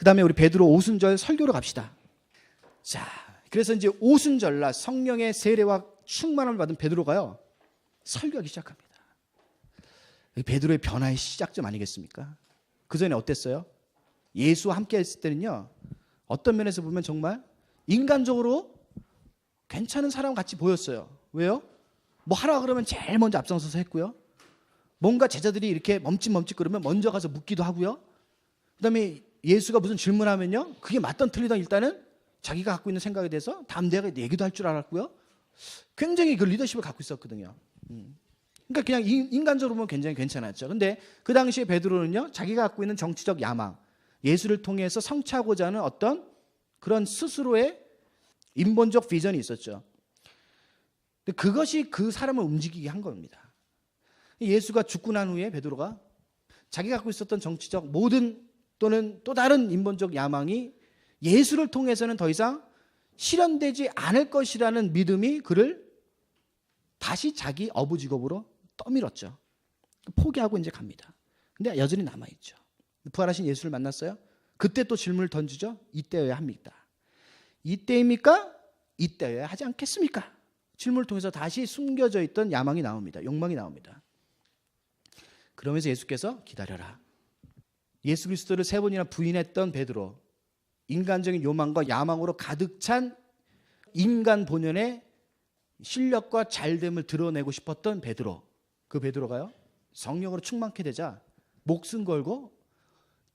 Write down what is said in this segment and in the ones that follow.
다음에 우리 베드로 오순절 설교로 갑시다. 자, 그래서 이제 오순절날 성령의 세례와 충만함을 받은 베드로가요 설교하기 시작합니다. 베드로의 변화의 시작점 아니겠습니까? 그 전에 어땠어요? 예수와 함께 했을 때는요 어떤 면에서 보면 정말 인간적으로 괜찮은 사람 같이 보였어요. 왜요? 뭐 하라 그러면 제일 먼저 앞장서서 했고요. 뭔가 제자들이 이렇게 멈칫멈칫 그러면 먼저 가서 묻기도 하고요. 그다음에 예수가 무슨 질문하면요 그게 맞던 틀리던 일단은 자기가 갖고 있는 생각에 대해서 담대하게 얘기도 할 줄 알았고요. 굉장히 그 리더십을 갖고 있었거든요. 그러니까 그냥 인간적으로 보면 굉장히 괜찮았죠. 근데 그 당시에 베드로는요 자기가 갖고 있는 정치적 야망, 예수를 통해서 성취하고자 하는 어떤 그런 스스로의 인본적 비전이 있었죠. 근데 그것이 그 사람을 움직이게 한 겁니다. 예수가 죽고 난 후에 베드로가 자기가 갖고 있었던 정치적 모든 또는 또 다른 인본적 야망이 예수를 통해서는 더 이상 실현되지 않을 것이라는 믿음이 그를 다시 자기 어부직업으로 떠밀었죠. 포기하고 이제 갑니다. 근데 여전히 남아있죠. 부활하신 예수를 만났어요. 그때 또 질문을 던지죠. 이때여야 합니까? 이때입니까? 이때여야 하지 않겠습니까? 질문을 통해서 다시 숨겨져 있던 야망이 나옵니다. 욕망이 나옵니다. 그러면서 예수께서 기다려라. 예수 그리스도를 3번이나 부인했던 베드로, 인간적인 요망과 야망으로 가득 찬 인간 본연의 실력과 잘됨을 드러내고 싶었던 베드로, 그 베드로가요 성령으로 충만케 되자 목숨 걸고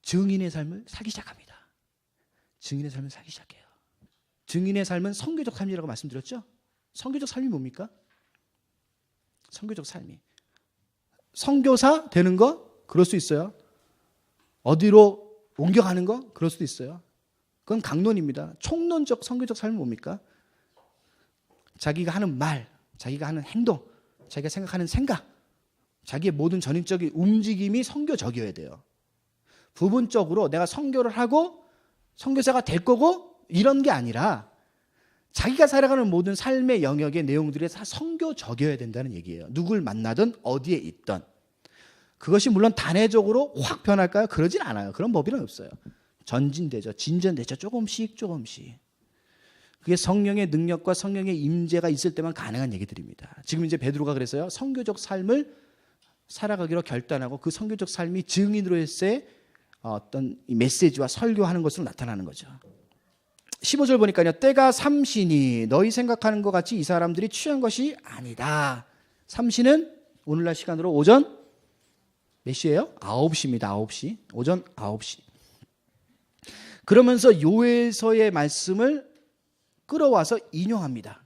증인의 삶을 살기 시작합니다. 증인의 삶을 살기 시작해요. 증인의 삶은 선교적 삶이라고 말씀드렸죠. 선교적 삶이 뭡니까? 선교적 삶이 선교사 되는 거 그럴 수 있어요. 어디로 옮겨가는 거 그럴 수도 있어요. 그건 강론입니다. 총론적 선교적 삶은 뭡니까? 자기가 하는 말, 자기가 하는 행동, 자기가 생각하는 생각, 자기의 모든 전인적인 움직임이 선교적이어야 돼요. 부분적으로 내가 선교를 하고 선교사가 될 거고 이런 게 아니라 자기가 살아가는 모든 삶의 영역의 내용들이 다 선교적이어야 된다는 얘기예요. 누굴 만나든 어디에 있든. 그것이 물론 단회적으로 확 변할까요? 그러진 않아요. 그런 법이는 없어요. 전진되죠. 진전되죠. 조금씩 조금씩. 그게 성령의 능력과 성령의 임재가 있을 때만 가능한 얘기들입니다. 지금 이제 베드로가 그래서요 선교적 삶을 살아가기로 결단하고 그 선교적 삶이 증인으로서의 어떤 메시지와 설교하는 것으로 나타나는 거죠. 15절 보니까요 때가 삼시니 너희 생각하는 것 같이 이 사람들이 취한 것이 아니다. 삼시는 오늘날 시간으로 오전 몇 시예요? 9시입니다. 9시. 오전 9시. 그러면서 요엘서의 말씀을 끌어와서 인용합니다.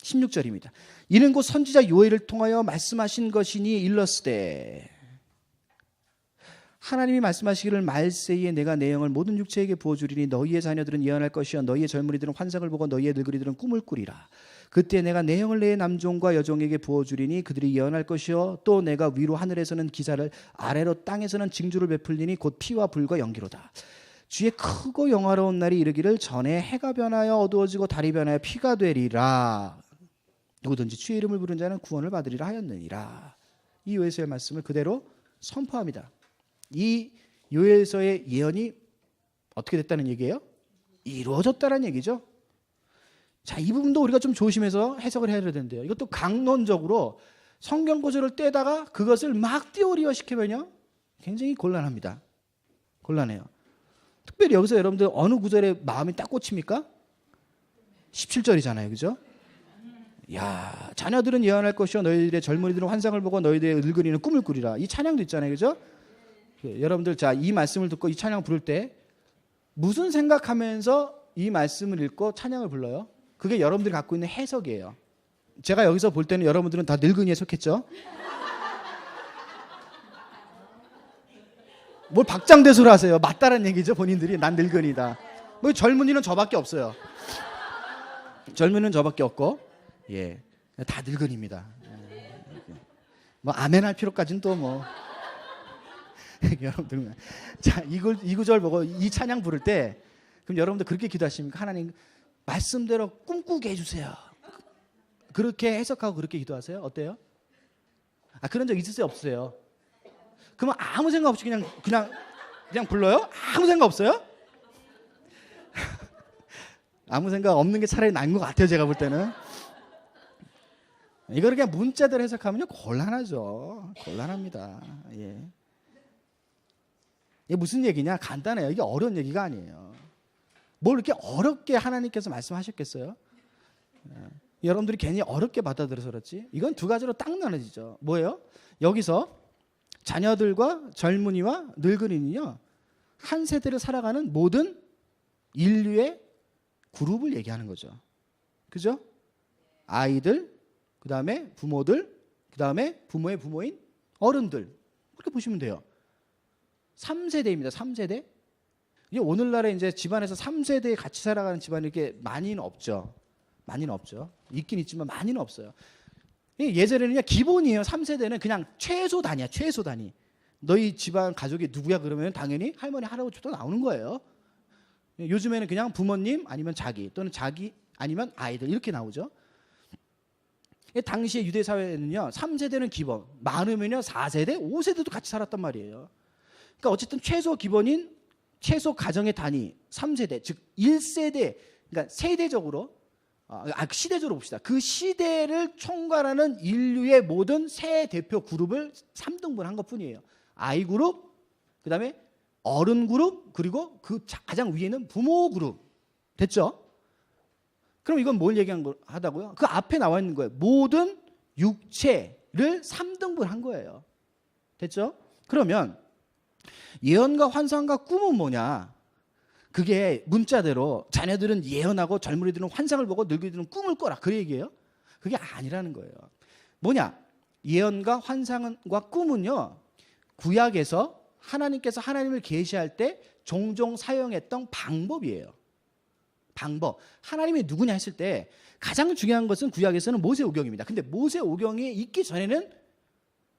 16절입니다. 이는 곧 선지자 요엘을 통하여 말씀하신 것이니 일렀으되 하나님이 말씀하시기를 말세에 내가 내 영을 모든 육체에게 부어주리니 너희의 자녀들은 예언할 것이요 너희의 젊은이들은 환상을 보고 너희의 늙은이들은 꿈을 꾸리라. 그때 내가 내 영을 내 남종과 여종에게 부어주리니 그들이 예언할 것이요 또 내가 위로 하늘에서는 기사를 아래로 땅에서는 징조를 베풀리니 곧 피와 불과 연기로다. 주의 크고 영화로운 날이 이르기를 전에 해가 변하여 어두워지고 달이 변하여 피가 되리라. 누구든지 주의 이름을 부른 자는 구원을 받으리라 하였느니라. 이 요엘서의 말씀을 그대로 선포합니다. 이 요엘서의 예언이 어떻게 됐다는 얘기예요? 이루어졌다는 얘기죠. 자, 이 부분도 우리가 좀 조심해서 해석을 해야 되는데요. 이것도 강론적으로 성경 구절을 떼다가 그것을 막 띠오리어 시키면요 굉장히 곤란합니다. 곤란해요. 특별히 여기서 여러분들 어느 구절에 마음이 딱 꽂힙니까? 17절이잖아요. 그죠? 야, 자녀들은 예언할 것이요 너희들의 젊은이들은 환상을 보고 너희들의 늙은이는 꿈을 꾸리라. 이 찬양도 있잖아요. 그죠? 여러분들 자, 이 말씀을 듣고 이 찬양 부를 때 무슨 생각하면서 이 말씀을 읽고 찬양을 불러요? 그게 여러분들이 갖고 있는 해석이에요. 제가 여기서 볼 때는 여러분들은 다 늙은이에 속했죠? 뭘 박장대소를 하세요. 맞다는 얘기죠. 본인들이 난 늙은이다. 뭐 젊은이는 저밖에 없어요. 젊은이는 저밖에 없고 예, 다 늙은입니다. 뭐 아멘 할 필요까지는 또 뭐 여러분들 자, 이 구절 보고 이 찬양 부를 때 그럼 여러분들 그렇게 기도하십니까? 하나님 말씀대로 꿈꾸게 해주세요. 그렇게 해석하고 그렇게 기도하세요? 어때요? 그런 적 있으세요? 없으세요? 그러면 아무 생각 없이 그냥 그냥 불러요? 아무 생각 없어요? 아무 생각 없는 게 차라리 나은 것 같아요. 제가 볼 때는. 이거를 그냥 문자대로 해석하면요 곤란하죠. 곤란합니다. 예. 이게 무슨 얘기냐? 간단해요. 이게 어려운 얘기가 아니에요. 뭘 이렇게 어렵게 하나님께서 말씀하셨겠어요? 여러분들이 괜히 어렵게 받아들여서 그렇지. 이건 두 가지로 딱 나눠지죠. 뭐예요? 여기서 자녀들과 젊은이와 늙은이는요 한 세대를 살아가는 모든 인류의 그룹을 얘기하는 거죠. 그죠? 아이들, 그 다음에 부모들, 그 다음에 부모의 부모인 어른들. 그렇게 보시면 돼요. 3세대입니다. 3세대. 이게 오늘날에 이제 집안에서 3세대 같이 살아가는 집안이 이렇게 많이는 없죠. 많이는 없죠. 있긴 있지만 많이는 없어요. 예전에는 기본이에요. 3세대는 그냥 최소 단위야. 최소 단위. 너희 집안 가족이 누구야 그러면 당연히 할머니 할아버지부터 나오는 거예요. 요즘에는 그냥 부모님 아니면 자기 또는 자기 아니면 아이들 이렇게 나오죠. 당시에 유대 사회는요 3세대는 기본, 많으면요 4세대, 5세대도 같이 살았단 말이에요. 그러니까 어쨌든 최소 기본인 최소 가정의 단위 3세대, 즉 1세대, 그러니까 세대적으로 시대적으로 봅시다. 그 시대를 총괄하는 인류의 모든 세 대표 그룹을 3등분한 것뿐이에요. 아이 그룹, 그 다음에 어른 그룹, 그리고 그 가장 위에는 부모 그룹. 됐죠? 그럼 이건 뭘 얘기한 거 하다고요? 그 앞에 나와 있는 거예요. 모든 육체를 3등분한 거예요. 됐죠? 그러면 예언과 환상과 꿈은 뭐냐? 그게 문자대로 자녀들은 예언하고 젊은이들은 환상을 보고 늙은이들은 꿈을 꿔라. 그 얘기예요? 그게 아니라는 거예요. 뭐냐? 예언과 환상과 꿈은요. 구약에서 하나님께서 하나님을 계시할 때 종종 사용했던 방법이에요. 방법. 하나님이 누구냐 했을 때 가장 중요한 것은 구약에서는 모세오경입니다. 근데 모세오경이 있기 전에는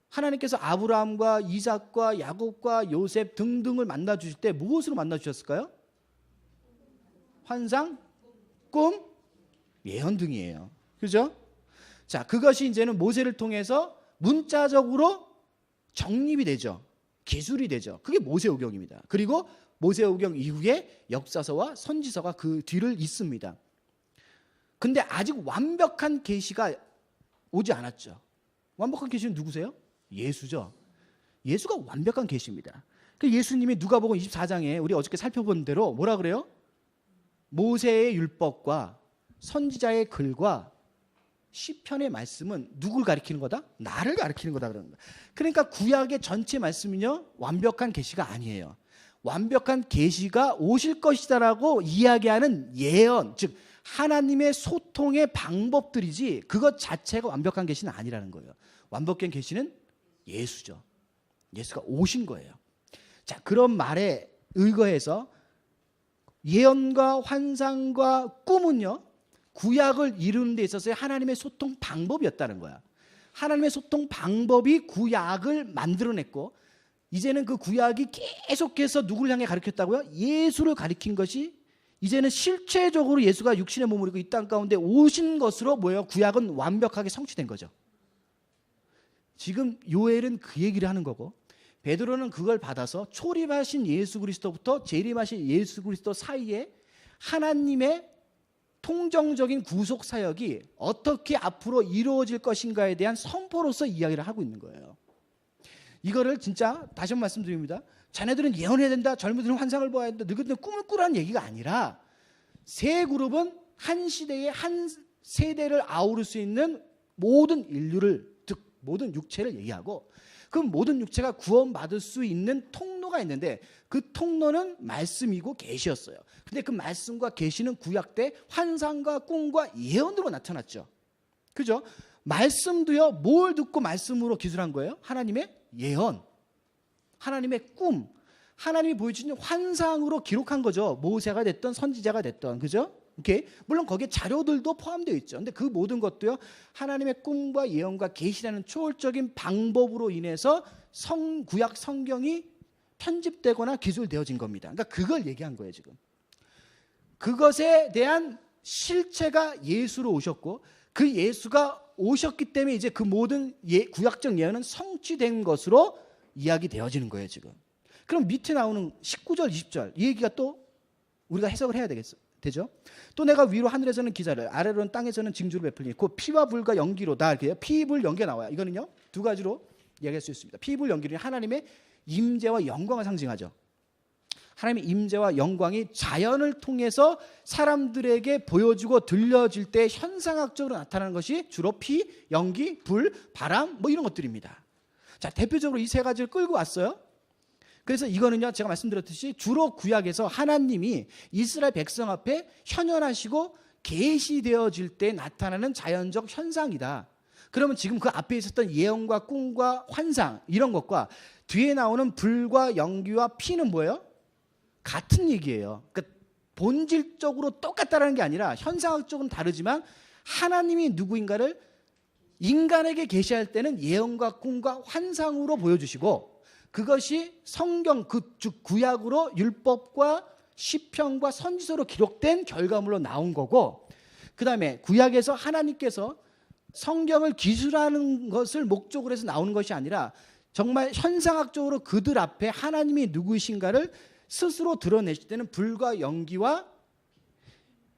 하나님께서 아브라함과 이삭과 야곱과 요셉 등등을 만나 주실 때 무엇으로 만나 주셨을까요? 환상, 꿈, 예언 등이에요. 그죠? 자, 그것이 이제는 모세를 통해서 문자적으로 정립이 되죠. 기술이 되죠. 그게 모세오경입니다. 그리고 모세오경 이후에 역사서와 선지서가 그 뒤를 잇습니다. 근데 아직 완벽한 계시가 오지 않았죠. 완벽한 계시는 누구세요? 예수죠. 예수가 완벽한 계시입니다. 그 예수님이 누가복음 24장에 우리 어저께 살펴본 대로 뭐라 그래요? 모세의 율법과 선지자의 글과 시편의 말씀은 누굴 가리키는 거다? 나를 가리키는 거다 그러는 거예요. 그러니까 구약의 전체 말씀은요 완벽한 계시가 아니에요. 완벽한 계시가 오실 것이다라고 이야기하는 예언, 즉 하나님의 소통의 방법들이지 그것 자체가 완벽한 계시는 아니라는 거예요. 완벽한 계시는 예수죠. 예수가 오신 거예요. 자, 그런 말에 의거해서 예언과 환상과 꿈은요 구약을 이루는 데 있어서의 하나님의 소통 방법이었다는 거야. 하나님의 소통 방법이 구약을 만들어냈고 이제는 그 구약이 계속해서 누구를 향해 가르쳤다고요? 예수를 가리킨 것이 이제는 실체적으로 예수가 육신의 몸을 입고 이 땅 가운데 오신 것으로 뭐예요? 구약은 완벽하게 성취된 거죠. 지금 요엘은 그 얘기를 하는 거고 베드로는 그걸 받아서 초림하신 예수 그리스도부터 재림하신 예수 그리스도 사이에 하나님의 통정적인 구속 사역이 어떻게 앞으로 이루어질 것인가에 대한 선포로서 이야기를 하고 있는 거예요. 이거를 진짜 다시 한번 말씀드립니다. 자녀들은 예언해야 된다, 젊은이들은 환상을 봐야 된다, 늙은이들은 꿈을 꾸라는 얘기가 아니라 세 그룹은 한 시대에 한 세대를 아우를 수 있는 모든 인류를, 즉 모든 육체를 얘기하고 그 모든 육체가 구원받을 수 있는 통로가 있는데 그 통로는 말씀이고 계시였어요. 근데 그 말씀과 계시는 구약 때 환상과 꿈과 예언으로 나타났죠. 그죠? 말씀도요, 뭘 듣고 말씀으로 기술한 거예요? 하나님의 예언, 하나님의 꿈, 하나님이 보여주신 환상으로 기록한 거죠. 모세가 됐던 선지자가 됐던, 그죠? 오케이? 물론 거기에 자료들도 포함되어 있죠. 근데 그 모든 것도요, 하나님의 꿈과 예언과 계시라는 초월적인 방법으로 인해서 구약 성경이 편집되거나 기술되어진 겁니다. 그러니까 그걸 얘기한 거예요, 지금. 그것에 대한 실체가 예수로 오셨고 그 예수가 오셨기 때문에 이제 그 모든 구약적 예언은 성취된 것으로 이야기되어지는 거예요, 지금. 그럼 밑에 나오는 19절, 20절 이 얘기가 또 우리가 해석을 해야 되죠. 또 내가 위로 하늘에서는 기사를 아래로는 땅에서는 징조를 베풀리니 그 피와 불과 연기로다. 이렇게 피, 불, 연기가 나와요. 이거는요 두 가지로 이야기할 수 있습니다. 피, 불, 연기는 하나님의 임재와 영광을 상징하죠. 하나님의 임재와 영광이 자연을 통해서 사람들에게 보여주고 들려질 때 현상학적으로 나타나는 것이 주로 피, 연기, 불, 바람 뭐 이런 것들입니다. 자, 대표적으로 이 세 가지를 끌고 왔어요. 그래서 이거는요 제가 말씀드렸듯이 주로 구약에서 하나님이 이스라엘 백성 앞에 현현하시고 계시되어질 때 나타나는 자연적 현상이다. 그러면 지금 그 앞에 있었던 예언과 꿈과 환상 이런 것과 뒤에 나오는 불과 연기와 피는 뭐예요? 같은 얘기예요. 그러니까 본질적으로 똑같다는 게 아니라 현상학적으로는 다르지만 하나님이 누구인가를 인간에게 계시할 때는 예언과 꿈과 환상으로 보여주시고 그것이 성경 즉 구약으로 율법과 시편과 선지서로 기록된 결과물로 나온 거고 그 다음에 구약에서 하나님께서 성경을 기술하는 것을 목적으로 해서 나오는 것이 아니라 정말 현상학적으로 그들 앞에 하나님이 누구이신가를 스스로 드러내실 때는 불과 연기와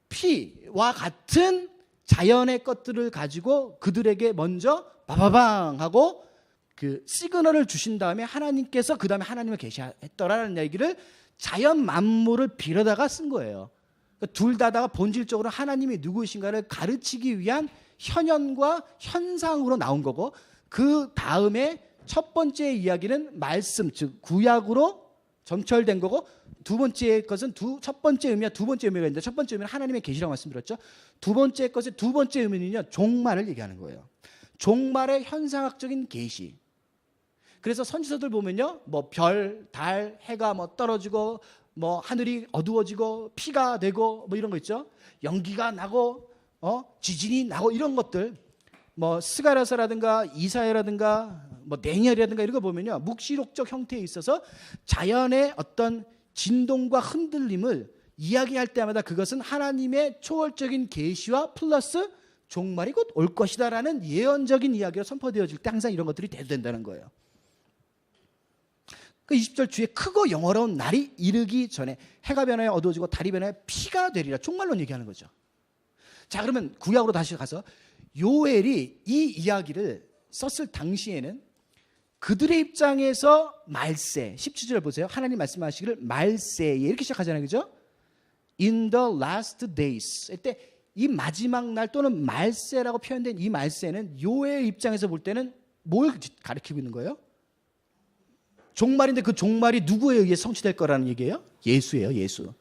피와 같은 자연의 것들을 가지고 그들에게 먼저 바바방 하고 그 시그널을 주신 다음에 하나님께서 그 다음에 하나님을 계시했더라는 얘기를 자연 만물을 빌어다가 쓴 거예요. 그러니까 둘 다가 본질적으로 하나님이 누구이신가를 가르치기 위한 현현과 현상으로 나온 거고 그 다음에 첫 번째 이야기는 말씀 즉 구약으로 점철된 거고 두 번째 것은 첫 번째 의미와 두 번째 의미가 있는데 첫 번째 의미는 하나님의 계시라고 말씀드렸죠. 두 번째 것의 두 번째 의미는요 종말을 얘기하는 거예요. 종말의 현상학적인 계시. 그래서 선지서들 보면요 뭐 별, 달, 해가 뭐 떨어지고 뭐 하늘이 어두워지고 피가 되고 뭐 이런 거 있죠. 연기가 나고 지진이 나고 이런 것들 뭐 스가랴서라든가 이사야라든가 뭐 다니엘이라든가 이런 거 보면요 묵시록적 형태에 있어서 자연의 어떤 진동과 흔들림을 이야기할 때마다 그것은 하나님의 초월적인 계시와 플러스 종말이 곧 올 것이다라는 예언적인 이야기가 선포되어질 때 항상 이런 것들이 대두된다는 거예요. 그 20절 주에 크고 영화로운 날이 이르기 전에 해가 변하여 어두워지고 달이 변하여 피가 되리라. 종말론 얘기하는 거죠. 자, 그러면 구약으로 다시 가서 요엘이 이 이야기를 썼을 당시에는 그들의 입장에서 말세 17절 보세요. 하나님 말씀하시기를 말세에 이렇게 시작하잖아요. 그죠? In the last days. 이때 이 마지막 날 또는 말세라고 표현된 이 말세는 요엘 입장에서 볼 때는 뭘 가리키고 있는 거예요? 종말인데 그 종말이 누구에 의해 성취될 거라는 얘기예요? 예수예요. 예수.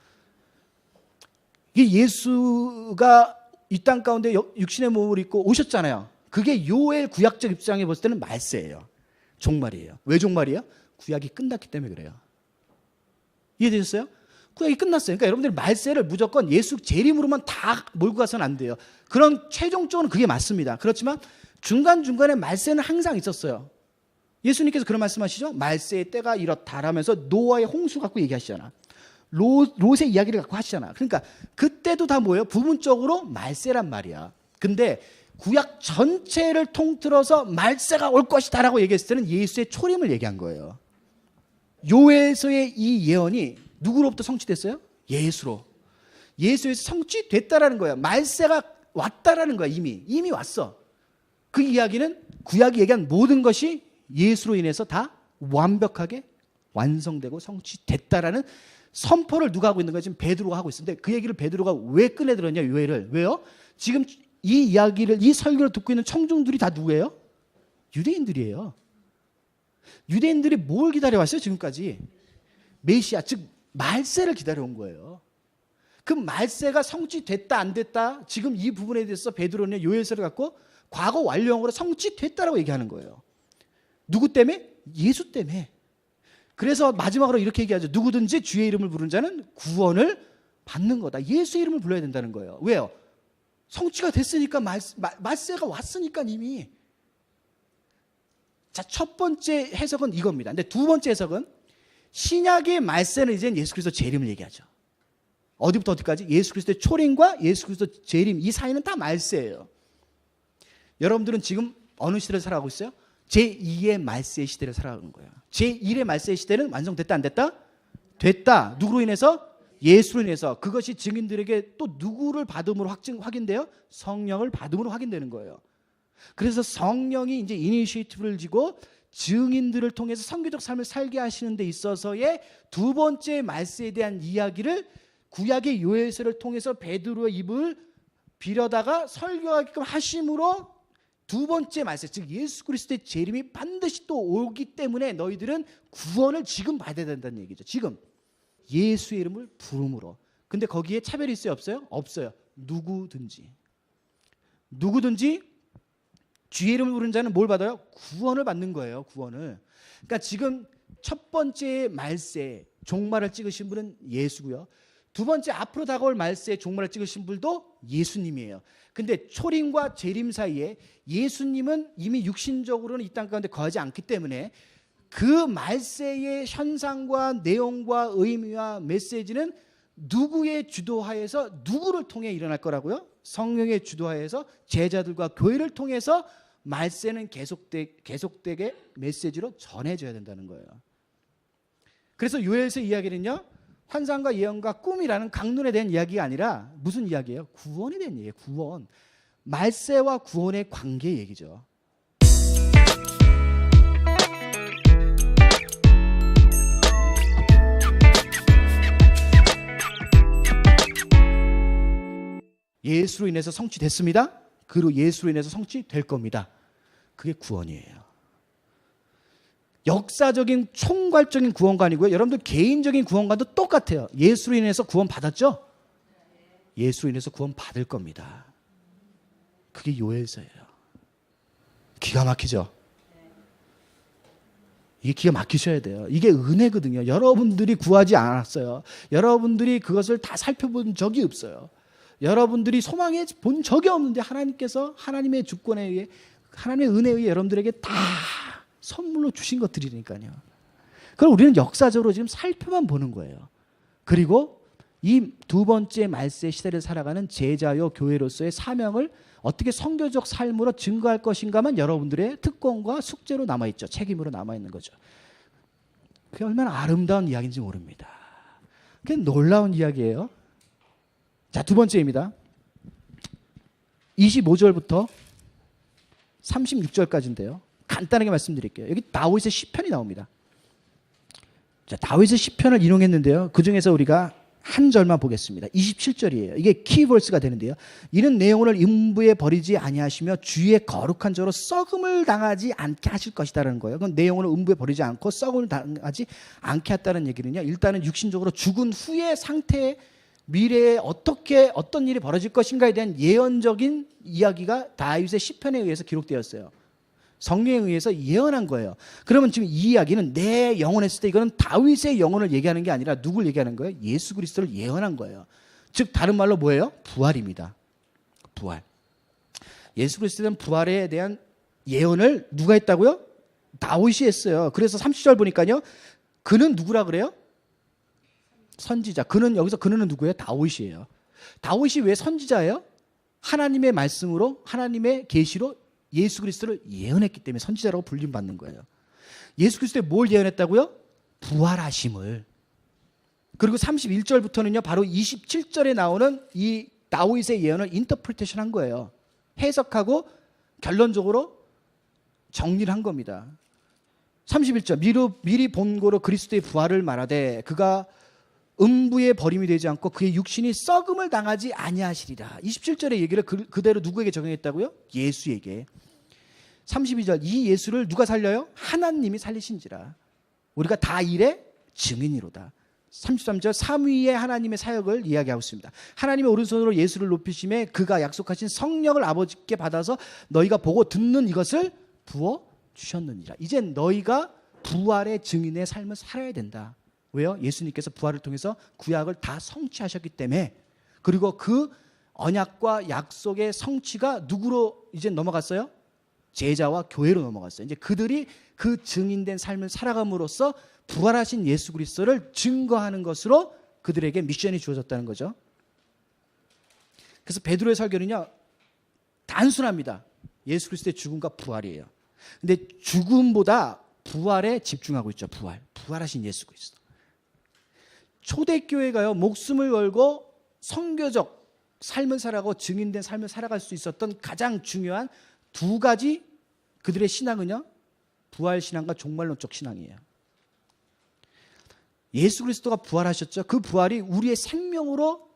이 예수가 이 땅 가운데 육신의 몸을 입고 오셨잖아요. 그게 요엘 구약적 입장에 봤을 때는 말세예요. 종말이에요. 왜 종말이에요? 구약이 끝났기 때문에 그래요. 이해되셨어요? 구약이 끝났어요. 그러니까 여러분들이 말세를 무조건 예수 재림으로만 다 몰고 가서는 안 돼요. 그런 최종적으로는 그게 맞습니다. 그렇지만 중간중간에 말세는 항상 있었어요. 예수님께서 그런 말씀하시죠. 말세의 때가 이렇다라면서 노아의 홍수 갖고 얘기하시잖아. 롯의 이야기를 갖고 하시잖아. 그러니까 그때도 다 뭐예요? 부분적으로 말세란 말이야. 근데 구약 전체를 통틀어서 말세가 올 것이다라고 얘기했을 때는 예수의 초림을 얘기한 거예요. 요엘서의 이 예언이 누구로부터 성취됐어요? 예수로. 예수에서 성취됐다라는 거야. 말세가 왔다라는 거야. 이미 왔어. 그 이야기는 구약이 얘기한 모든 것이 예수로 인해서 다 완벽하게 완성되고 성취됐다라는 선포를 누가 하고 있는 거예요? 지금 베드로가 하고 있는데 그 얘기를 베드로가 왜 꺼내들었냐? 요엘을. 왜요? 지금 이 이야기를 이 설교를 듣고 있는 청중들이 다 누구예요? 유대인들이에요. 유대인들이 뭘 기다려왔어요? 지금까지 메시아 즉 말세를 기다려온 거예요. 그 말세가 성취됐다 안 됐다 지금 이 부분에 대해서 베드로는 요엘서를 갖고 과거 완료형으로 성취됐다라고 얘기하는 거예요. 누구 때문에? 예수 때문에. 그래서 마지막으로 이렇게 얘기하죠. 누구든지 주의 이름을 부르는 자는 구원을 받는 거다. 예수의 이름을 불러야 된다는 거예요. 왜요? 성취가 됐으니까 말세가 왔으니까 이미. 자, 첫 번째 해석은 이겁니다. 근데 두 번째 해석은 신약의 말세는 이제 예수 그리스도 재림을 얘기하죠. 어디부터 어디까지? 예수 그리스도의 초림과 예수 그리스도 재림 이 사이는 다 말세예요. 여러분들은 지금 어느 시대를 살아가고 있어요? 제2의 말세의 시대를 살아가는 거예요. 제1의 말세의 시대는 완성됐다 안 됐다? 됐다. 누구로 인해서? 예수로 인해서. 그것이 증인들에게 또 누구를 받음으로 확인돼요? 성령을 받음으로 확인되는 거예요. 그래서 성령이 이제 이니시에이티브를 지고 증인들을 통해서 선교적 삶을 살게 하시는 데 있어서의 두 번째 말세에 대한 이야기를 구약의 요엘서를 통해서 베드로의 입을 빌어다가 설교하게끔 하심으로 두 번째 말세, 즉 예수 그리스도의 재림이 반드시 또 오기 때문에 너희들은 구원을 지금 받아야 된다는 얘기죠. 지금 예수의 이름을 부름으로. 근데 거기에 차별이 있어요? 없어요? 없어요. 누구든지 주의 이름을 부르는 자는 뭘 받아요? 구원을 받는 거예요. 구원을. 그러니까 지금 첫 번째 말세 종말을 찍으신 분은 예수고요. 두 번째 앞으로 다가올 말세에 종말을 찍으신 분도 예수님이에요. 근데 초림과 재림 사이에 예수님은 이미 육신적으로는 이 땅 가운데 거하지 않기 때문에 그 말세의 현상과 내용과 의미와 메시지는 누구의 주도하에서 누구를 통해 일어날 거라고요? 성령의 주도하에서 제자들과 교회를 통해서 말세는 계속되게 메시지로 전해져야 된다는 거예요. 그래서 요엘서 이야기는요, 환상과 예언과 꿈이라는 강론에 대한 이야기가 아니라 무슨 이야기예요? 구원에 대한 얘기예요. 구원. 말세와 구원의 관계 얘기죠. 예수로 인해서 성취됐습니다. 그리고 예수로 인해서 성취될 겁니다. 그게 구원이에요. 역사적인 총괄적인 구원관이고요. 여러분들 개인적인 구원관도 똑같아요. 예수로 인해서 구원 받았죠? 예수로 인해서 구원 받을 겁니다. 그게 요엘서예요. 기가 막히죠? 이게 기가 막히셔야 돼요. 이게 은혜거든요. 여러분들이 구하지 않았어요. 여러분들이 그것을 다 살펴본 적이 없어요. 여러분들이 소망해 본 적이 없는데 하나님께서 하나님의 주권에 의해 하나님의 은혜에 의해 여러분들에게 다 선물로 주신 것들이니까요. 그럼 우리는 역사적으로 지금 살펴만 보는 거예요. 그리고 이 두 번째 말세 시대를 살아가는 제자요 교회로서의 사명을 어떻게 선교적 삶으로 증거할 것인가만 여러분들의 특권과 숙제로 남아있죠. 책임으로 남아있는 거죠. 그게 얼마나 아름다운 이야기인지 모릅니다. 그게 놀라운 이야기예요. 자, 두 번째입니다. 25절부터 36절까지인데요. 간단하게 말씀드릴게요. 여기 다윗의 시편이 나옵니다. 자, 다윗의 시편을 인용했는데요. 그 중에서 우리가 한 절만 보겠습니다. 27절이에요. 이게 키버스가 되는데요. 이런 내용을 음부에 버리지 아니하시며 주의 거룩한 자로 썩음을 당하지 않게 하실 것이다라는 거예요. 그건 내용을 음부에 버리지 않고 썩음을 당하지 않게 했다는 얘기는요. 일단은 육신적으로 죽은 후의 상태에 미래에 어떤 일이 벌어질 것인가에 대한 예언적인 이야기가 다윗의 시편에 의해서 기록되었어요. 성령에 의해서 예언한 거예요. 그러면 지금 이 이야기는 내 영혼 했을 때 이거는 다윗의 영혼을 얘기하는 게 아니라 누굴 얘기하는 거예요? 예수 그리스도를 예언한 거예요. 즉 다른 말로 뭐예요? 부활입니다. 부활. 예수 그리스도에 대한 부활에 대한 예언을 누가 했다고요? 다윗이 했어요. 그래서 30절 보니까요. 그는 누구라 그래요? 선지자. 여기서 그는 누구예요? 다윗이에요. 다윗이 왜 선지자예요? 하나님의 말씀으로 하나님의 계시로 예수 그리스도를 예언했기 때문에 선지자라고 불림받는 거예요. 예수 그리스도에 뭘 예언했다고요? 부활하심을. 그리고 31절부터는요. 바로 27절에 나오는 이 다윗의 예언을 인터프리테이션 한 거예요. 해석하고 결론적으로 정리를 한 겁니다. 31절 미리 본고로 그리스도의 부활을 말하되 그가 음부에 버림이 되지 않고 그의 육신이 썩음을 당하지 아니하시리라. 27절의 얘기를 그대로 누구에게 적용했다고요? 예수에게. 32절 이 예수를 누가 살려요? 하나님이 살리신지라. 우리가 다 일의 증인이로다. 33절 삼위의 하나님의 사역을 이야기하고 있습니다. 하나님의 오른손으로 예수를 높이심에 그가 약속하신 성령을 아버지께 받아서 너희가 보고 듣는 이것을 부어주셨느니라. 이제 너희가 부활의 증인의 삶을 살아야 된다. 왜요? 예수님께서 부활을 통해서 구약을 다 성취하셨기 때문에. 그리고 그 언약과 약속의 성취가 누구로 이제 넘어갔어요? 제자와 교회로 넘어갔어요. 이제 그들이 그 증인된 삶을 살아감으로써 부활하신 예수 그리스도를 증거하는 것으로 그들에게 미션이 주어졌다는 거죠. 그래서 베드로의 설교는요 단순합니다. 예수 그리스도의 죽음과 부활이에요. 근데 죽음보다 부활에 집중하고 있죠. 부활하신 예수 그리스도. 초대교회가요, 목숨을 걸고 선교적 삶을 살아가고 증인된 삶을 살아갈 수 있었던 가장 중요한 두 가지 그들의 신앙은요, 부활신앙과 종말론적 신앙이에요. 예수 그리스도가 부활하셨죠. 그 부활이 우리의 생명으로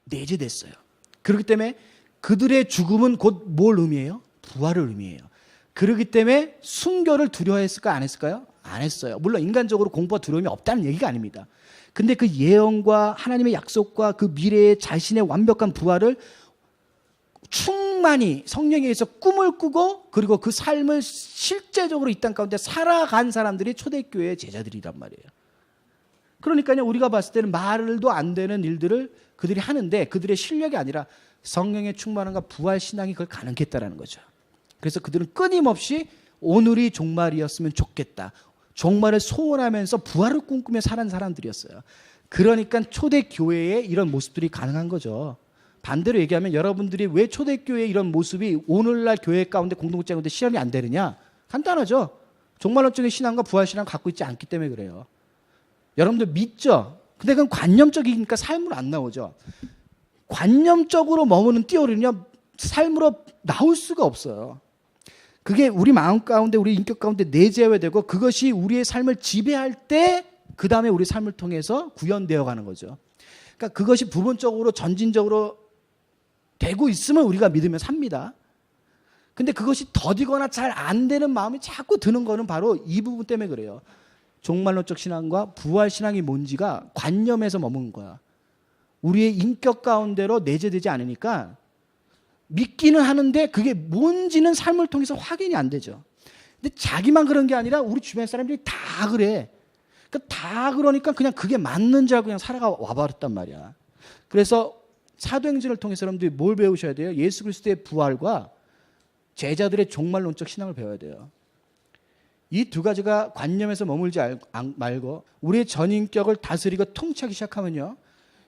내재됐어요. 그렇기 때문에 그들의 죽음은 곧 뭘 의미해요? 부활을 의미해요. 그렇기 때문에 순교를 두려워했을까 안 했을까요? 안 했어요. 물론 인간적으로 공부와 두려움이 없다는 얘기가 아닙니다. 근데 그 예언과 하나님의 약속과 그 미래의 자신의 완벽한 부활을 충만히 성령에 의해서 꿈을 꾸고 그리고 그 삶을 실제적으로 이 땅 가운데 살아간 사람들이 초대교회의 제자들이란 말이에요. 그러니까요, 우리가 봤을 때는 말도 안 되는 일들을 그들이 하는데 그들의 실력이 아니라 성령의 충만함과 부활 신앙이 그걸 가능케 했다라는 거죠. 그래서 그들은 끊임없이 오늘이 종말이었으면 좋겠다, 종말을 소원하면서 부활을 꿈꾸며 살아온 사람들이었어요. 그러니까 초대교회에 이런 모습들이 가능한 거죠. 반대로 얘기하면 여러분들이 왜 초대교회의 이런 모습이 오늘날 교회 가운데 공동체 가운데 실현이 안 되느냐? 간단하죠. 종말론적인 신앙과 부활신앙을 갖고 있지 않기 때문에 그래요. 여러분들 믿죠? 근데 그건 관념적이니까 삶으로 안 나오죠. 관념적으로 머무는 띠오리는요, 삶으로 나올 수가 없어요. 그게 우리 마음 가운데, 우리 인격 가운데 내재해야 되고 그것이 우리의 삶을 지배할 때 그 다음에 우리 삶을 통해서 구현되어 가는 거죠. 그러니까 그것이 부분적으로 전진적으로 되고 있으면 우리가 믿으면 삽니다. 근데 그것이 더디거나 잘 안 되는 마음이 자꾸 드는 거는 바로 이 부분 때문에 그래요. 종말론적 신앙과 부활 신앙이 뭔지가 관념에서 머무는 거야. 우리의 인격 가운데로 내재되지 않으니까 믿기는 하는데 그게 뭔지는 삶을 통해서 확인이 안 되죠. 근데 자기만 그런 게 아니라 우리 주변 사람들이 다 그래. 그러니까 다 그러니까 그냥 그게 맞는 줄 알고 그냥 살아가 와버렸단 말이야. 그래서 사도행전을 통해서 여러분들이 뭘 배우셔야 돼요? 예수 그리스도의 부활과 제자들의 종말론적 신앙을 배워야 돼요. 이 두 가지가 관념에서 머물지 말고 우리의 전인격을 다스리고 통치하기 시작하면요,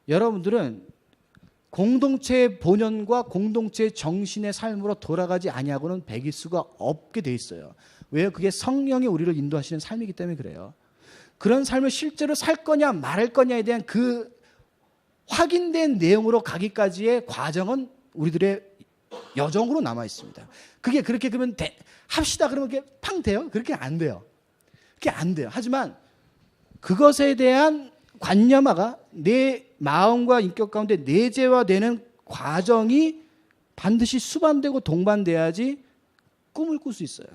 여러분들은 공동체의 본연과 공동체의 정신의 삶으로 돌아가지 아니하고는 배길 수가 없게 돼 있어요. 왜요? 그게 성령이 우리를 인도하시는 삶이기 때문에 그래요. 그런 삶을 실제로 살 거냐 말할 거냐에 대한 그 확인된 내용으로 가기까지의 과정은 우리들의 여정으로 남아 있습니다. 그게 그렇게 그러면 합시다 그러면 그게 팡 돼요? 그렇게 안 돼요. 그게 안 돼요. 하지만 그것에 대한 관념화가 내 마음과 인격 가운데 내재화되는 과정이 반드시 수반되고 동반돼야지 꿈을 꿀 수 있어요.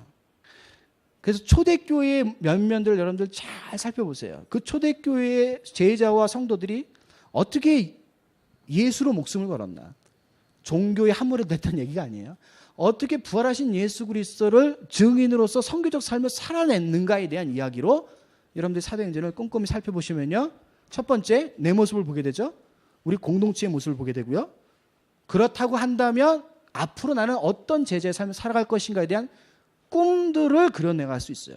그래서 초대교회의 면면들을 여러분들 잘 살펴보세요. 그 초대교회의 제자와 성도들이 어떻게 예수로 목숨을 걸었나? 종교의 함몰에 됐다는 얘기가 아니에요. 어떻게 부활하신 예수 그리스도를 증인으로서 선교적 삶을 살아냈는가에 대한 이야기로 여러분들 사도행전을 꼼꼼히 살펴보시면요, 첫 번째 내 모습을 보게 되죠. 우리 공동체의 모습을 보게 되고요. 그렇다고 한다면 앞으로 나는 어떤 제자의 삶을 살아갈 것인가에 대한 꿈들을 그려내갈 수 있어요.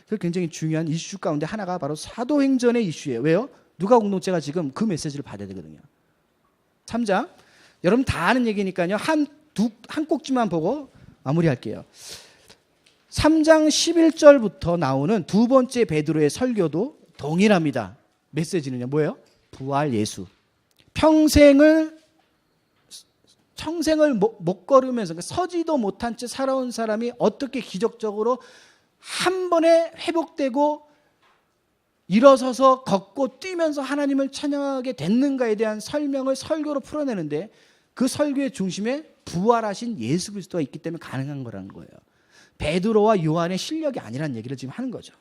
그 굉장히 중요한 이슈 가운데 하나가 바로 사도행전의 이슈예요. 왜요? 누가 공동체가 지금 그 메시지를 받아야 되거든요. 3장, 여러분 다 아는 얘기니까요, 한 꼭지만 보고 마무리할게요. 3장 11절부터 나오는 두 번째 베드로의 설교도 동일합니다. 메시지는요, 뭐예요? 부활 예수. 평생을 못 걸으면서 서지도 못한 채 살아온 사람이 어떻게 기적적으로 한 번에 회복되고 일어서서 걷고 뛰면서 하나님을 찬양하게 됐는가에 대한 설명을 설교로 풀어내는데 그 설교의 중심에 부활하신 예수 그리스도가 있기 때문에 가능한 거라는 거예요. 베드로와 요한의 실력이 아니라는 얘기를 지금 하는 거죠.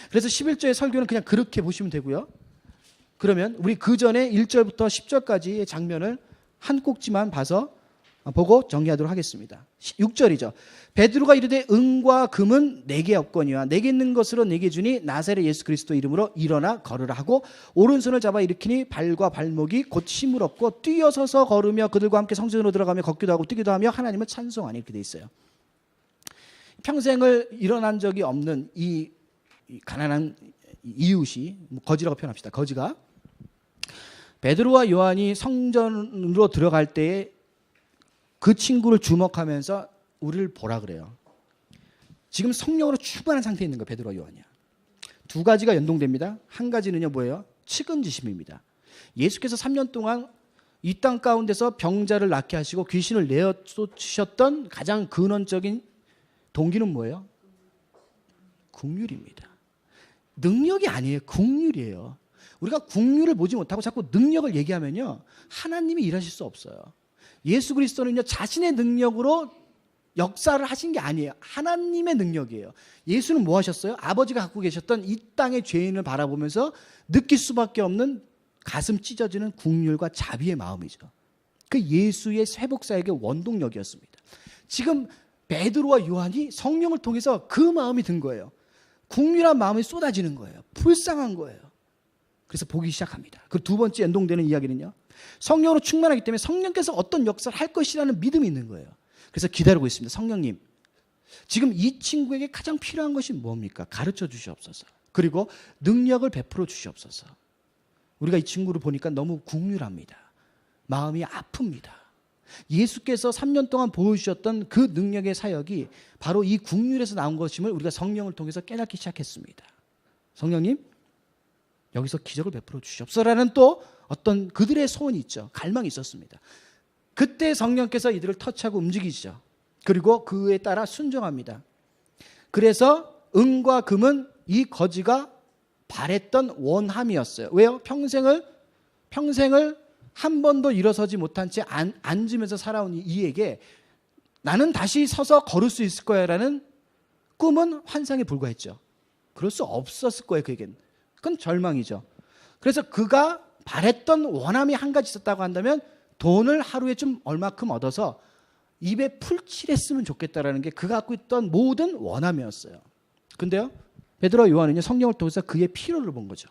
그래서 11절의 설교는 그냥 그렇게 보시면 되고요. 그러면 우리 그 전에 1절부터 10절까지의 장면을 한 꼭지만 봐서 보고 정리하도록 하겠습니다. 6절이죠. 베드로가 이르되 은과 금은 내게 없거니와 내게 있는 것으로 내게 주니 나사렛 예수 그리스도 이름으로 일어나 걸으라 하고 오른손을 잡아 일으키니 발과 발목이 곧 힘을 얻고 뛰어서서 걸으며 그들과 함께 성전으로 들어가며 걷기도 하고 뛰기도 하며 하나님을 찬송하니, 이렇게 돼 있어요. 평생을 일어난 적이 없는 이 가난한 이웃이, 거지라고 표현합시다. 거지가 베드로와 요한이 성전으로 들어갈 때에 그 친구를 주목하면서 우리를 보라 그래요. 지금 성령으로 충만한 상태에 있는 거 베드로와 요한이야. 두 가지가 연동됩니다. 한 가지는요 뭐예요? 측은지심입니다. 예수께서 3년 동안 이 땅 가운데서 병자를 낫게 하시고 귀신을 내어 쫓으셨던 가장 근원적인 동기는 뭐예요? 긍휼입니다. 능력이 아니에요. 긍휼이에요. 우리가 긍휼을 보지 못하고 자꾸 능력을 얘기하면요 하나님이 일하실 수 없어요. 예수 그리스도는요 자신의 능력으로 역사를 하신 게 아니에요. 하나님의 능력이에요. 예수는 뭐 하셨어요? 아버지가 갖고 계셨던 이 땅의 죄인을 바라보면서 느낄 수밖에 없는 가슴 찢어지는 긍휼과 자비의 마음이죠. 그 예수의 회복사역의 원동력이었습니다. 지금 베드로와 요한이 성령을 통해서 그 마음이 든 거예요. 긍휼한 마음이 쏟아지는 거예요. 불쌍한 거예요. 그래서 보기 시작합니다. 그 두 번째 연동되는 이야기는요. 성령으로 충만하기 때문에 성령께서 어떤 역사를 할 것이라는 믿음이 있는 거예요. 그래서 기다리고 있습니다. 성령님, 지금 이 친구에게 가장 필요한 것이 뭡니까? 가르쳐 주시옵소서. 그리고 능력을 베풀어 주시옵소서. 우리가 이 친구를 보니까 너무 긍휼합니다. 마음이 아픕니다. 예수께서 3년 동안 보여주셨던 그 능력의 사역이 바로 이 긍휼에서 나온 것임을 우리가 성령을 통해서 깨닫기 시작했습니다. 성령님, 여기서 기적을 베풀어 주시옵소서라는 또 어떤 그들의 소원이 있죠. 갈망이 있었습니다. 그때 성령께서 이들을 터치하고 움직이시죠. 그리고 그에 따라 순종합니다. 그래서 은과 금은 이 거지가 바랬던 원함이었어요. 왜요? 평생을 한 번도 일어서지 못한 채 앉으면서 살아온 이에게 나는 다시 서서 걸을 수 있을 거야 라는 꿈은 환상에 불과했죠. 그럴 수 없었을 거예요. 그에겐. 그건 절망이죠. 그래서 그가 바랬던 원함이 한 가지 있었다고 한다면 돈을 하루에 좀 얼마큼 얻어서 입에 풀칠했으면 좋겠다라는 게 그가 갖고 있던 모든 원함이었어요. 근데요, 베드로와 요한은요 성령을 통해서 그의 필요를 본 거죠.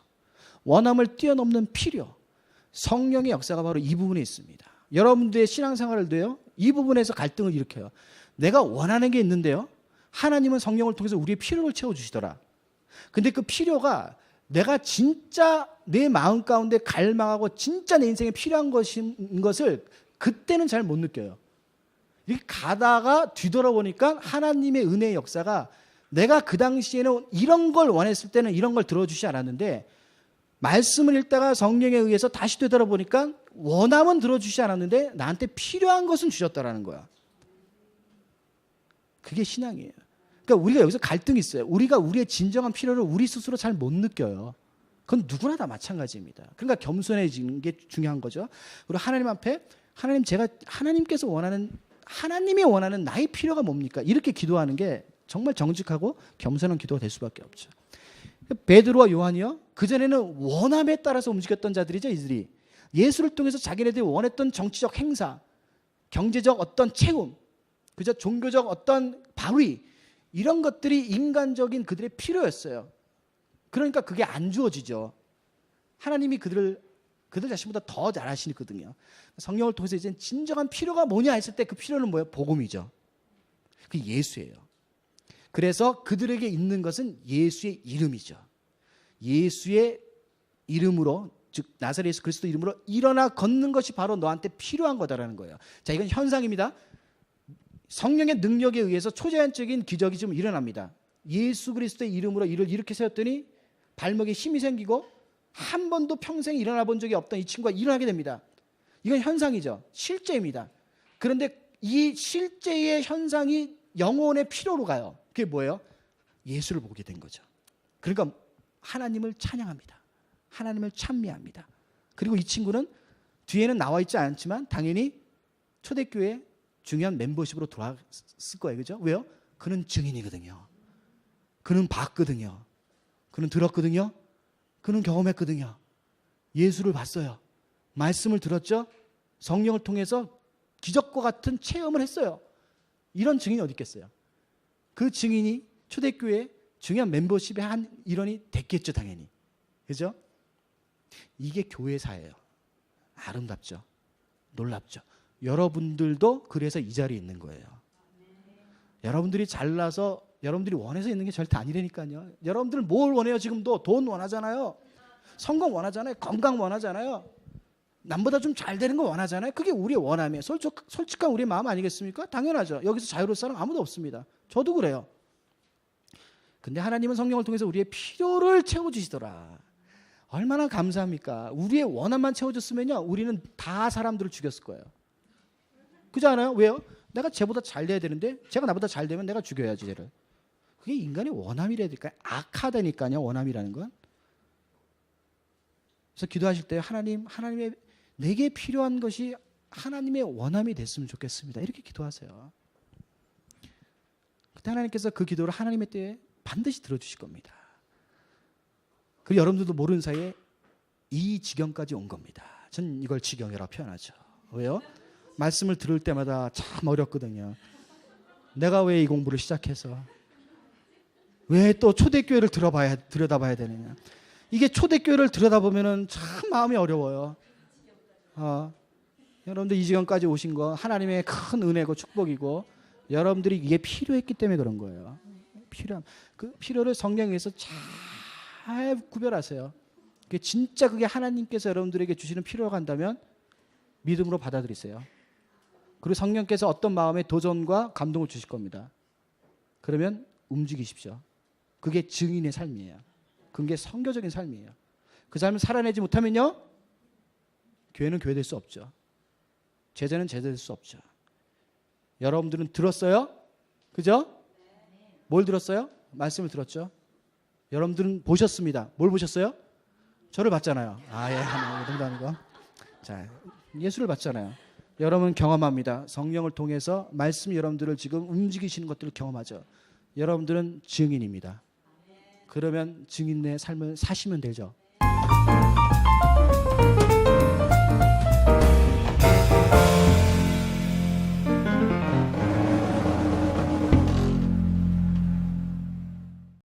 원함을 뛰어넘는 필요, 성령의 역사가 바로 이 부분에 있습니다. 여러분들의 신앙생활을도요 이 부분에서 갈등을 일으켜요. 내가 원하는 게 있는데요, 하나님은 성령을 통해서 우리의 필요를 채워주시더라. 근데 그 필요가 내가 진짜 내 마음 가운데 갈망하고 진짜 내 인생에 필요한 것을 그때는 잘 못 느껴요. 이렇게 가다가 뒤돌아보니까 하나님의 은혜의 역사가 내가 그 당시에는 이런 걸 원했을 때는 이런 걸 들어주지 않았는데 말씀을 읽다가 성령에 의해서 다시 되돌아보니까 원함은 들어주지 않았는데 나한테 필요한 것은 주셨다라는 거야. 그게 신앙이에요. 그러니까 우리가 여기서 갈등이 있어요. 우리가 우리의 진정한 필요를 우리 스스로 잘 못 느껴요. 그건 누구나 다 마찬가지입니다. 그러니까 겸손해지는 게 중요한 거죠. 그리고 하나님 앞에 하나님, 제가 하나님께서 원하는, 하나님이 원하는 나의 필요가 뭡니까? 이렇게 기도하는 게 정말 정직하고 겸손한 기도가 될 수밖에 없죠. 베드로와 요한이요, 그전에는 원함에 따라서 움직였던 자들이죠. 이들이 예수를 통해서 자기네들이 원했던 정치적 행사, 경제적 어떤 채움, 그저 종교적 어떤 발휘, 이런 것들이 인간적인 그들의 필요였어요. 그러니까 그게 안 주어지죠. 하나님이 그들 자신보다 더 잘 아시거든요. 성령을 통해서 이제 진정한 필요가 뭐냐 했을 때 그 필요는 뭐예요? 복음이죠. 그게 예수예요. 그래서 그들에게 있는 것은 예수의 이름이죠. 예수의 이름으로, 즉 나사렛 예수 그리스도 이름으로 일어나 걷는 것이 바로 너한테 필요한 거다라는 거예요. 자, 이건 현상입니다. 성령의 능력에 의해서 초자연적인 기적이 좀 일어납니다. 예수 그리스도의 이름으로 이를 이렇게 세웠더니 발목에 힘이 생기고 한 번도 평생 일어나 본 적이 없던 이 친구가 일어나게 됩니다. 이건 현상이죠. 실제입니다. 그런데 이 실제의 현상이 영혼의 필요로 가요. 그게 뭐예요? 예수를 보게 된 거죠. 그러니까 하나님을 찬양합니다. 하나님을 찬미합니다. 그리고 이 친구는 뒤에는 나와 있지 않지만 당연히 초대교회 중요한 멤버십으로 돌아왔을 거예요. 그죠? 왜요? 그는 증인이거든요. 그는 봤거든요. 그는 들었거든요. 그는 경험했거든요. 예수를 봤어요. 말씀을 들었죠. 성령을 통해서 기적과 같은 체험을 했어요. 이런 증인이 어디 있겠어요? 그 증인이 초대교회 중요한 멤버십의 한 일원이 됐겠죠. 당연히. 그죠? 이게 교회사예요. 아름답죠. 놀랍죠. 여러분들도 그래서 이 자리에 있는 거예요. 여러분들이 잘나서 여러분들이 원해서 있는 게 절대 아니라니까요. 여러분들 뭘 원해요? 지금도 돈 원하잖아요. 성공 원하잖아요. 건강 원하잖아요. 남보다 좀 잘 되는 거 원하잖아요. 그게 우리의 원함이에요. 솔직한 우리의 마음 아니겠습니까? 당연하죠. 여기서 자유로울 사람 아무도 없습니다. 저도 그래요. 근데 하나님은 성령을 통해서 우리의 필요를 채워주시더라. 얼마나 감사합니까? 우리의 원함만 채워줬으면요, 우리는 다 사람들을 죽였을 거예요. 그렇지 않아요? 왜요? 내가 쟤보다 잘 돼야 되는데 쟤가 나보다 잘 되면 내가 죽여야지 쟤를. 그게 인간의 원함이라니까요. 악하다니까요, 원함이라는 건. 그래서 기도하실 때 하나님의 내게 필요한 것이 하나님의 원함이 됐으면 좋겠습니다. 이렇게 기도하세요. 그때 하나님께서 그 기도를 하나님의 때에 반드시 들어주실 겁니다. 그리고 여러분들도 모르는 사이에 이 지경까지 온 겁니다. 전 이걸 지경이라고 표현하죠. 왜요? 말씀을 들을 때마다 참 어렵거든요. 내가 왜 이 공부를 시작해서 왜 또 초대교회를 들여다봐야 되느냐. 이게 초대교회를 들여다보면 참 마음이 어려워요. 여러분들 이 지경까지 오신 거 하나님의 큰 은혜고 축복이고 여러분들이 이게 필요했기 때문에 그런 거예요. 그 필요를 성령에 의해서 잘 구별하세요. 그게 하나님께서 여러분들에게 주시는 필요가 한다면 믿음으로 받아들이세요. 그리고 성령께서 어떤 마음의 도전과 감동을 주실 겁니다. 그러면 움직이십시오. 그게 증인의 삶이에요. 그게 선교적인 삶이에요. 그 삶을 살아내지 못하면요, 교회는 교회 될 수 없죠. 제자는 제자 될 수 없죠. 여러분들은 들었어요? 그죠? 뭘 들었어요? 말씀을 들었죠. 여러분들은 보셨습니다. 뭘 보셨어요? 저를 봤잖아요. 농담하는 거. 자, 예수를 봤잖아요. 여러분 경험합니다. 성령을 통해서 말씀이 여러분들을 지금 움직이시는 것들을 경험하죠. 여러분들은 증인입니다. 그러면 증인의 삶을 사시면 되죠.